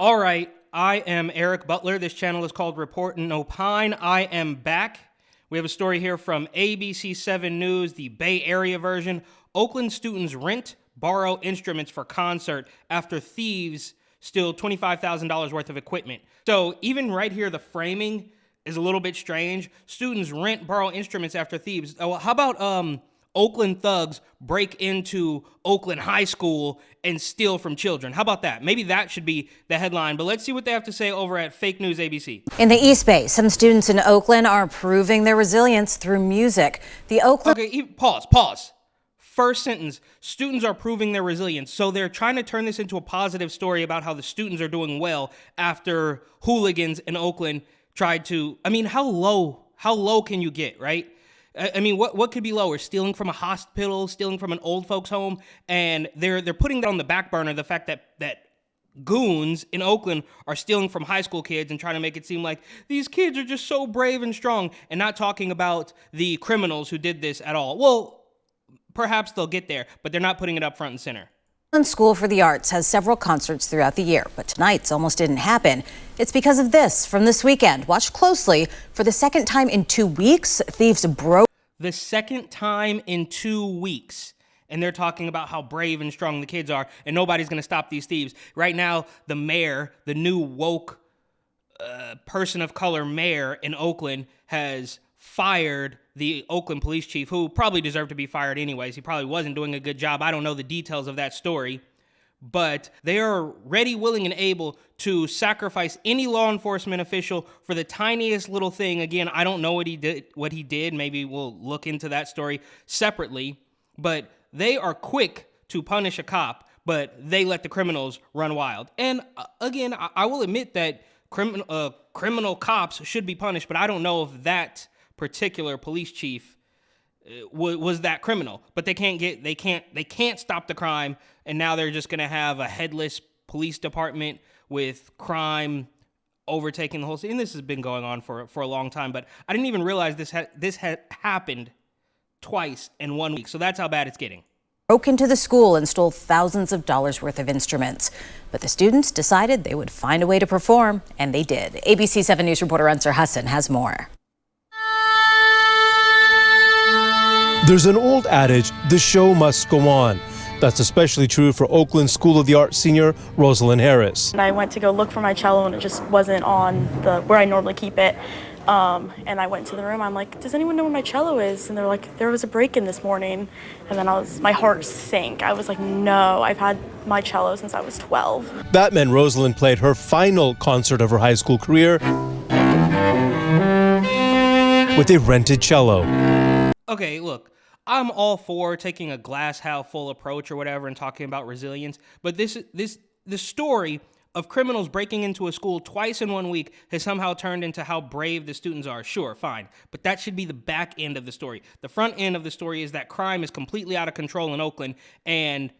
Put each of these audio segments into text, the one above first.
All right, I am Eric Butler. This channel is called Report and Opine. I am back. We have a story here from ABC 7 News, the Bay Area version. Oakland students rent, borrow instruments for concert after thieves steal $25,000 worth of equipment. So even right here, the framing is a little bit strange. Students rent, borrow instruments after thieves. Oh, how about Oakland thugs break into Oakland High School and steal from children? How about that? Maybe that should be the headline, but let's see what they have to say over at Fake News ABC. In the East Bay, some students in Oakland are proving their resilience through music. The Oakland... Okay, pause. First sentence, students are proving their resilience. So they're trying to turn this into a positive story about how the students are doing well after hooligans in Oakland tried to, how low can you get, right? I mean, what could be lower? Stealing from a hospital, stealing from an old folks home, and they're putting that on the back burner, the fact that goons in Oakland are stealing from high school kids and trying to make it seem like these kids are just so brave and strong, and not talking about the criminals who did this at all. Well, perhaps they'll get there, but they're not putting it up front and center. Oakland School for the Arts has several concerts throughout the year, but tonight's almost didn't happen. It's because of this from this weekend. Watch closely. For the second time in 2 weeks, thieves broke. The second time in 2 weeks. And they're talking about how brave and strong the kids are, and nobody's going to stop these thieves. Right now, the mayor, the new woke person of color mayor in Oakland, has fired the Oakland police chief, who probably deserved to be fired anyways. He probably wasn't doing a good job. I don't know the details of that story. But they are ready, willing, and able to sacrifice any law enforcement official for the tiniest little thing. Again, I don't know what he did. Maybe we'll look into that story separately. But they are quick to punish a cop, but they let the criminals run wild. And again, I will admit that criminal cops should be punished, but I don't know if that particular police chief was that criminal. But they can't stop the crime, and now they're just gonna have a headless police department with crime overtaking the whole city. And this has been going on for a long time, but I didn't even realize this had happened twice in 1 week. So that's how bad it's getting. Broke into the school and stole thousands of dollars worth of instruments. But the students decided they would find a way to perform, and they did. ABC 7 News reporter Ansar Hassan has more. There's an old adage, the show must go on. That's especially true for Oakland School of the Arts senior Rosalind Harris. I went to go look for my cello and it just wasn't on where I normally keep it. And I went to the room. I'm like, does anyone know where my cello is? And they're like, there was a break-in this morning. And then my heart sank. I was like, no, I've had my cello since I was 12. That meant Rosalind played her final concert of her high school career with a rented cello. Okay, look, I'm all for taking a glass half full approach or whatever and talking about resilience, but the story of criminals breaking into a school twice in 1 week has somehow turned into how brave the students are. Sure, fine, but that should be the back end of the story. The front end of the story is that crime is completely out of control in Oakland, and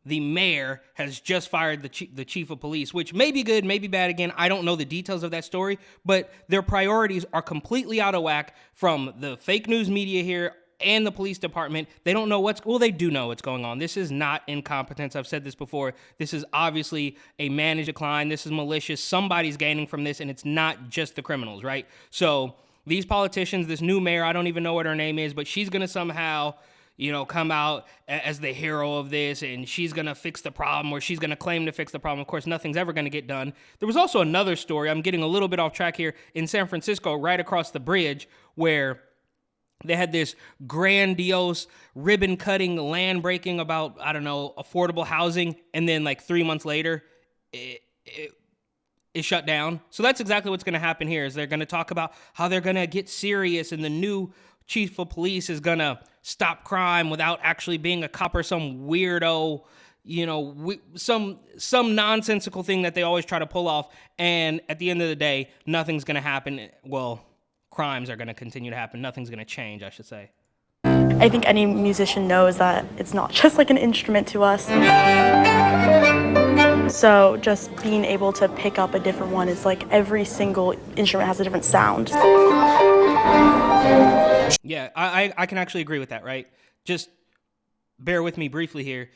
the mayor has just fired the chief of police, which may be good, may be bad. Again, I don't know the details of that story, but their priorities are completely out of whack from the fake news media here and the police department. They don't know they do know what's going on. This is not incompetence. I've said this before. This is obviously a managed decline. This is malicious. Somebody's gaining from this, and it's not just the criminals, right? So these politicians, this new mayor, I don't even know what her name is, but she's going to somehow, come out as the hero of this, and she's going to fix the problem, or she's going to claim to fix the problem. Of course, nothing's ever going to get done. There was also another story, I'm getting a little bit off track here, in San Francisco, right across the bridge, where they had this grandiose ribbon-cutting, land-breaking about, affordable housing, and then 3 months later, it shut down. So that's exactly what's going to happen here, is they're going to talk about how they're going to get serious, and the new chief of police is going to stop crime without actually being a cop or some weirdo, some nonsensical thing that they always try to pull off. And at the end of the day, nothing's going to happen. Well, crimes are going to continue to happen. Nothing's going to change, I should say. I think any musician knows that it's not just like an instrument to us. So just being able to pick up a different one is like every single instrument has a different sound. Yeah, I can actually agree with that, right? Just bear with me briefly here.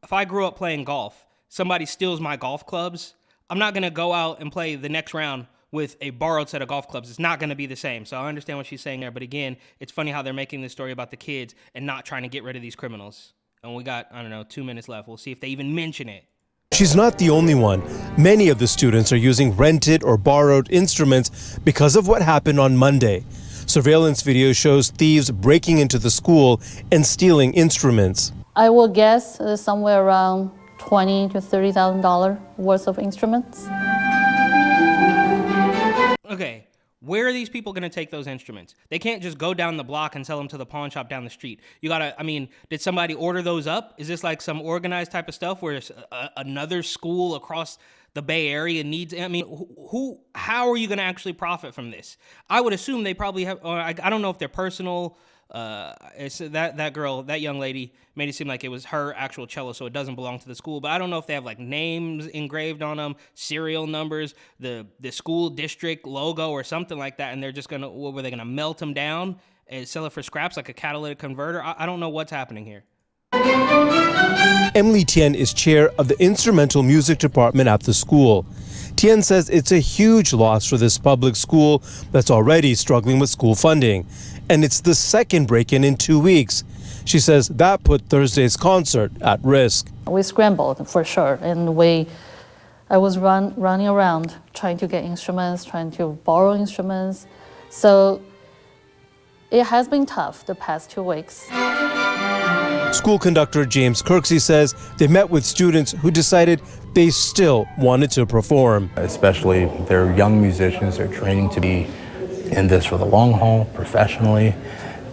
If I grew up playing golf, somebody steals my golf clubs, I'm not going to go out and play the next round with a borrowed set of golf clubs. It's not going to be the same. So I understand what she's saying there. But again, it's funny how they're making this story about the kids and not trying to get rid of these criminals. And we got, 2 minutes left. We'll see if they even mention it. She's not the only one. Many of the students are using rented or borrowed instruments because of what happened on Monday. Surveillance video shows thieves breaking into the school and stealing instruments. I will guess somewhere around $20,000 to $30,000 worth of instruments. Okay, where are these people going to take those instruments? They can't just go down the block and sell them to the pawn shop down the street. You gotta, did somebody order those up? Is this like some organized type of stuff where another school across the Bay Area needs, how are you going to actually profit from this? I would assume they probably have, or I don't know if they're personal. It's that girl, that young lady made it seem like it was her actual cello, so it doesn't belong to the school. But I don't know if they have like names engraved on them, serial numbers, the school district logo or something like that. And they're just gonna, what were they gonna melt them down and sell it for scraps like a catalytic converter? I don't know what's happening here. Emily Tien is chair of the instrumental music department at the school. Tien says it's a huge loss for this public school that's already struggling with school funding. And it's the second break-in in 2 weeks. She says that put Thursday's concert at risk. We scrambled for sure, and I was running around trying to get instruments, trying to borrow instruments. So it has been tough the past 2 weeks. School conductor James Kirksey says they met with students who decided they still wanted to perform. Especially they're young musicians, they're training to be in this for the long haul, professionally.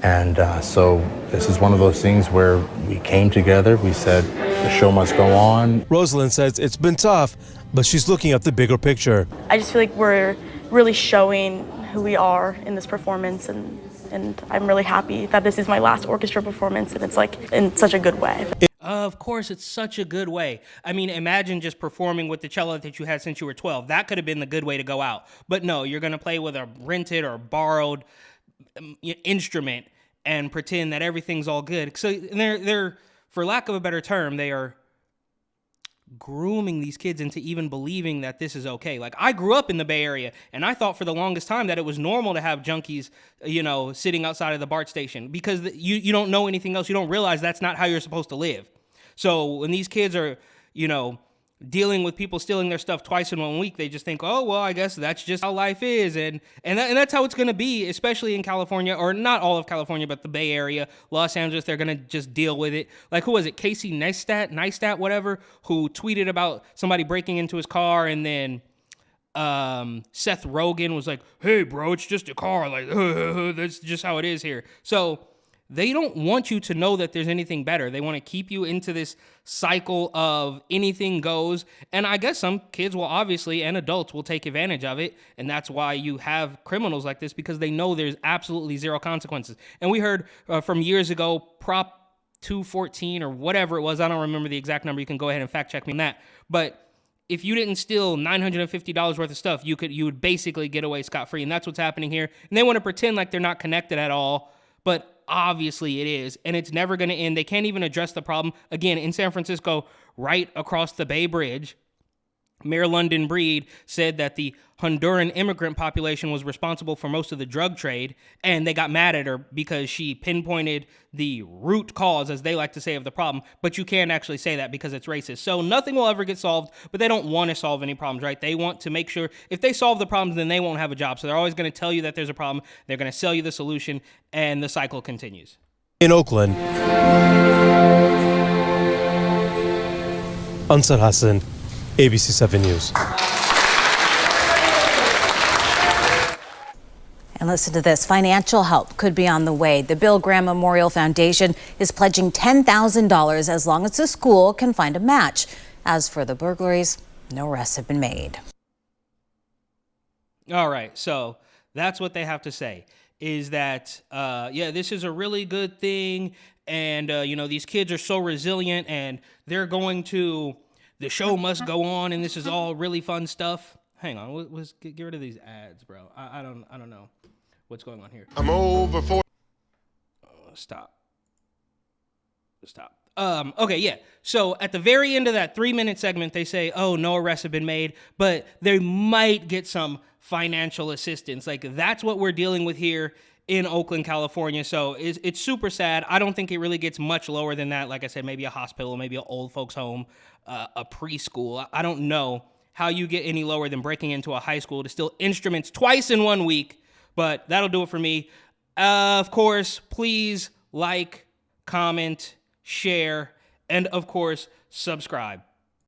And so this is one of those things where we came together, we said the show must go on. Rosalind says it's been tough, but she's looking at the bigger picture. I just feel like we're really showing who we are in this performance, and I'm really happy that this is my last orchestra performance, and it's like in such a good way. Of course, it's such a good way. Imagine just performing with the cello that you had since you were 12. That could have been the good way to go out. But no, you're going to play with a rented or borrowed instrument and pretend that everything's all good. So they're, for lack of a better term, they are grooming these kids into even believing that this is okay. Like, I grew up in the Bay Area, and I thought for the longest time that it was normal to have junkies, sitting outside of the BART station, because you don't know anything else. You don't realize that's not how you're supposed to live. So when these kids are, dealing with people stealing their stuff twice in 1 week, they just think, oh, well, I guess that's just how life is. And that's how it's going to be, especially in California, or not all of California, but the Bay Area, Los Angeles. They're going to just deal with it. Like, who was it? Casey Neistat, whatever, who tweeted about somebody breaking into his car, and then Seth Rogen was like, hey, bro, it's just a car. Like, that's just how it is here. So they don't want you to know that there's anything better. They want to keep you into this cycle of anything goes. And I guess some kids will obviously, and adults will take advantage of it. And that's why you have criminals like this, because they know there's absolutely zero consequences. And we heard from years ago, Prop 214 or whatever it was. I don't remember the exact number. You can go ahead and fact check me on that. But if you didn't steal $950 worth of stuff, you would basically get away scot-free. And that's what's happening here. And they want to pretend like they're not connected at all. But obviously it is, and it's never going to end. They can't even address the problem. Again, in San Francisco, right across the Bay Bridge, Mayor London Breed said that the Honduran immigrant population was responsible for most of the drug trade, and they got mad at her because she pinpointed the root cause, as they like to say, of the problem. But you can't actually say that because it's racist. So nothing will ever get solved, but they don't want to solve any problems, right? They want to make sure if they solve the problems, then they won't have a job. So they're always going to tell you that there's a problem. They're going to sell you the solution, and the cycle continues. In Oakland, Ansar Hassan, ABC 7 News. And listen to this. Financial help could be on the way. The Bill Graham Memorial Foundation is pledging $10,000 as long as the school can find a match. As for the burglaries, no arrests have been made. All right, so that's what they have to say, is that, this is a really good thing. And, these kids are so resilient, and they're going to, the show must go on, and this is all really fun stuff. Hang on, get rid of these ads, bro. I don't know what's going on here. I'm over for. Stop. Okay, yeah. So at the very end of that 3-minute segment, they say, oh, no arrests have been made, but they might get some financial assistance. Like, that's what we're dealing with here in Oakland, California. So it's super sad. I don't think it really gets much lower than that. Like I said, maybe a hospital, maybe an old folks home, a preschool. I don't know how you get any lower than breaking into a high school to steal instruments twice in 1 week, but that'll do it for me. Of course, please like, comment, share, and of course, subscribe.